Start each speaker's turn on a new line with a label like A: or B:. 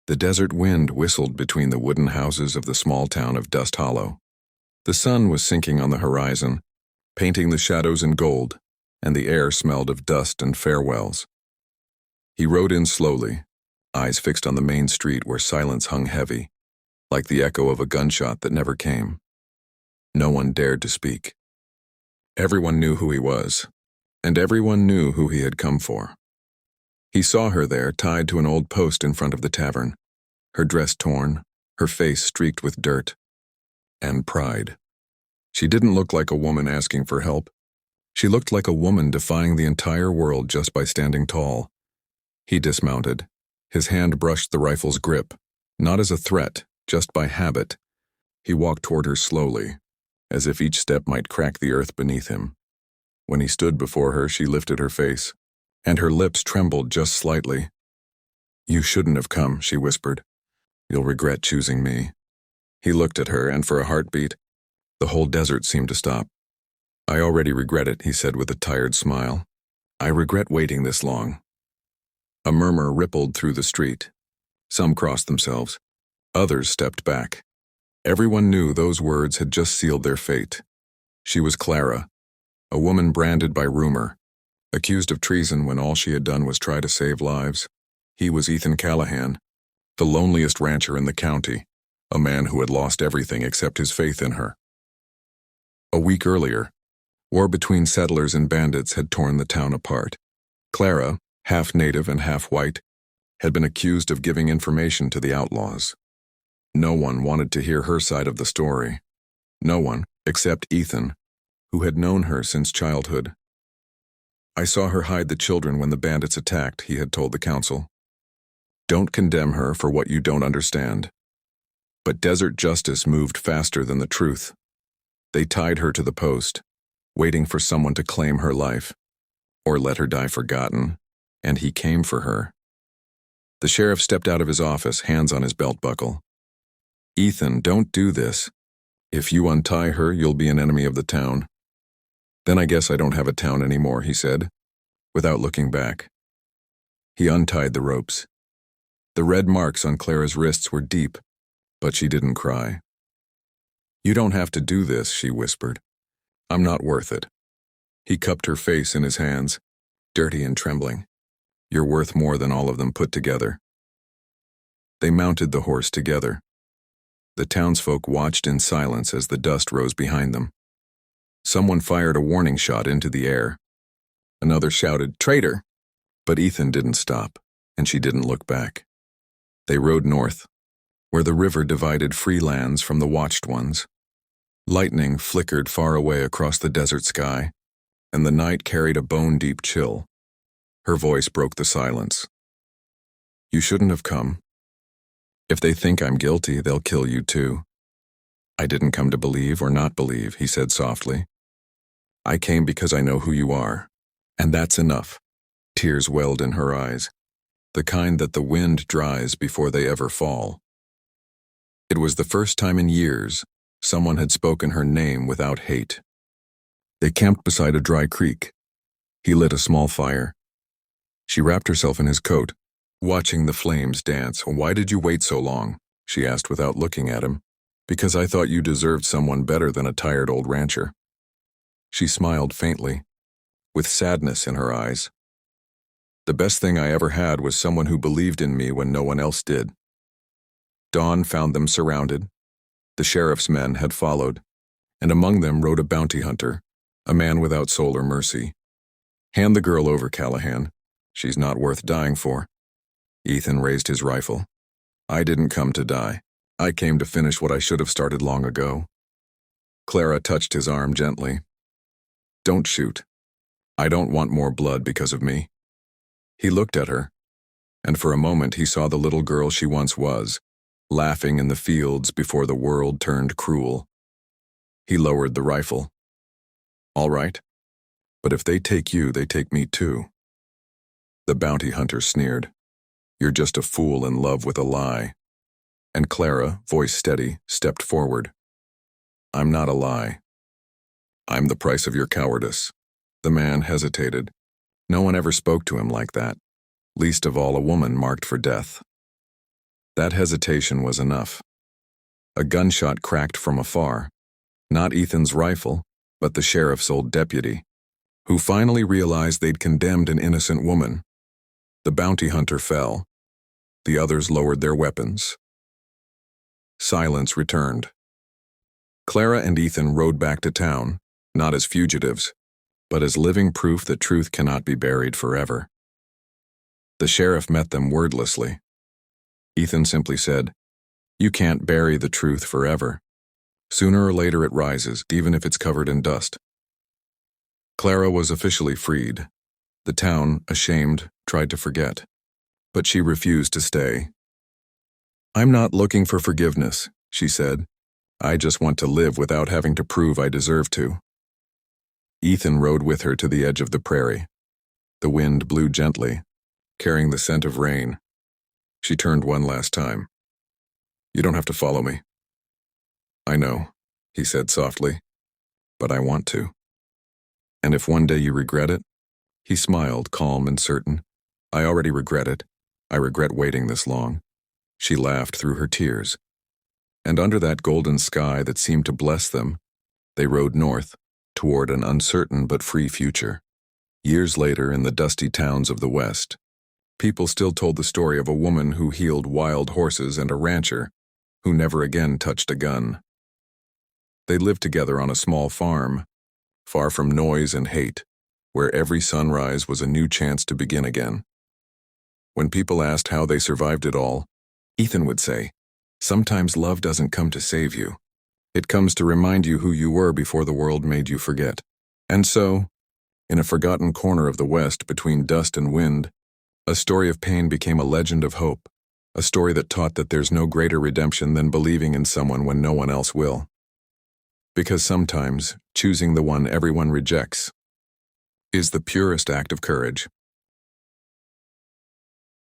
A: The desert wind whistled between the wooden houses of the small town of Dust Hollow. The sun was sinking on the horizon, painting the shadows in gold, and the air smelled of dust and farewells. He rode in slowly, eyes fixed on the main street where silence hung heavy, like the echo of a gunshot that never came. No one dared to speak. Everyone knew who he was, and everyone knew who he had come for. He saw her there, tied to an old post in front of the tavern, her dress torn, her face streaked with dirt and pride. She didn't look like a woman asking for help. She looked like a woman defying the entire world just by standing tall. He dismounted. His hand brushed the rifle's grip, not as a threat, just by habit. He walked toward her slowly, as if each step might crack the earth beneath him. When he stood before her, she lifted her face, and her lips trembled just slightly. "You shouldn't have come," she whispered. "You'll regret choosing me." He looked at her, and for a heartbeat, the whole desert seemed to stop. "I already regret it," he said with a tired smile. "I regret waiting this long." A murmur rippled through the street. Some crossed themselves. Others stepped back. Everyone knew those words had just sealed their fate. She was Clara, a woman branded by rumor, accused of treason when all she had done was try to save lives. He was Ethan Callahan, the loneliest rancher in the county, a man who had lost everything except his faith in her. A week earlier, war between settlers and bandits had torn the town apart. Clara, half native and half white, had been accused of giving information to the outlaws. No one wanted to hear her side of the story. No one, except Ethan, who had known her since childhood. "I saw her hide the children when the bandits attacked," he had told the council. "Don't condemn her for what you don't understand." But desert justice moved faster than the truth. They tied her to the post, waiting for someone to claim her life, or let her die forgotten, and he came for her. The sheriff stepped out of his office, hands on his belt buckle. "Ethan, don't do this. If you untie her, you'll be an enemy of the town." "Then I guess I don't have a town anymore," he said, without looking back. He untied the ropes. The red marks on Clara's wrists were deep, but she didn't cry. "You don't have to do this," she whispered. "I'm not worth it." He cupped her face in his hands, dirty and trembling. "You're worth more than all of them put together." They mounted the horse together. The townsfolk watched in silence as the dust rose behind them. Someone fired a warning shot into the air. Another shouted, "Traitor!" But Ethan didn't stop, and she didn't look back. They rode north, where the river divided free lands from the watched ones. Lightning flickered far away across the desert sky, and the night carried a bone-deep chill. Her voice broke the silence. "You shouldn't have come. If they think I'm guilty, they'll kill you too." "I didn't come to believe or not believe," he said softly. "I came because I know who you are, and that's enough." Tears welled in her eyes, the kind that the wind dries before they ever fall. It was the first time in years someone had spoken her name without hate. They camped beside a dry creek. He lit a small fire. She wrapped herself in his coat, watching the flames dance. "Why did you wait so long?" she asked without looking at him. "Because I thought you deserved someone better than a tired old rancher." She smiled faintly, with sadness in her eyes. "The best thing I ever had was someone who believed in me when no one else did." Dawn found them surrounded. The sheriff's men had followed, and among them rode a bounty hunter, a man without soul or mercy. "Hand the girl over, Callahan. She's not worth dying for." Ethan raised his rifle. "I didn't come to die. I came to finish what I should have started long ago." Clara touched his arm gently. "Don't shoot. I don't want more blood because of me." He looked at her, and for a moment he saw the little girl she once was, laughing in the fields before the world turned cruel. He lowered the rifle. "All right, but if they take you, they take me too." The bounty hunter sneered. "You're just a fool in love with a lie." And Clara, voice steady, stepped forward. "I'm not a lie. I'm the price of your cowardice." The man hesitated. No one ever spoke to him like that, least of all a woman marked for death. That hesitation was enough. A gunshot cracked from afar, not Ethan's rifle, but the sheriff's old deputy, who finally realized they'd condemned an innocent woman. The bounty hunter fell. The others lowered their weapons. Silence returned. Clara and Ethan rode back to town, not as fugitives, but as living proof that truth cannot be buried forever. The sheriff met them wordlessly. Ethan simply said, "You can't bury the truth forever. Sooner or later it rises, even if it's covered in dust." Clara was officially freed. The town, ashamed, tried to forget, but she refused to stay. "I'm not looking for forgiveness," she said. "I just want to live without having to prove I deserve to." Ethan rode with her to the edge of the prairie. The wind blew gently, carrying the scent of rain. She turned one last time. "You don't have to follow me." "I know," he said softly, "but I want to. And if one day you regret it," he smiled, calm and certain, "I already regret it. I regret waiting this long." She laughed through her tears. And under that golden sky that seemed to bless them, they rode north, toward an uncertain but free future. Years later, in the dusty towns of the West, people still told the story of a woman who healed wild horses and a rancher who never again touched a gun. They lived together on a small farm, far from noise and hate, where every sunrise was a new chance to begin again. When people asked how they survived it all, Ethan would say, "Sometimes love doesn't come to save you. It comes to remind you who you were before the world made you forget." And so, in a forgotten corner of the West between dust and wind, a story of pain became a legend of hope, a story that taught that there's no greater redemption than believing in someone when no one else will. Because sometimes, choosing the one everyone rejects is the purest act of courage.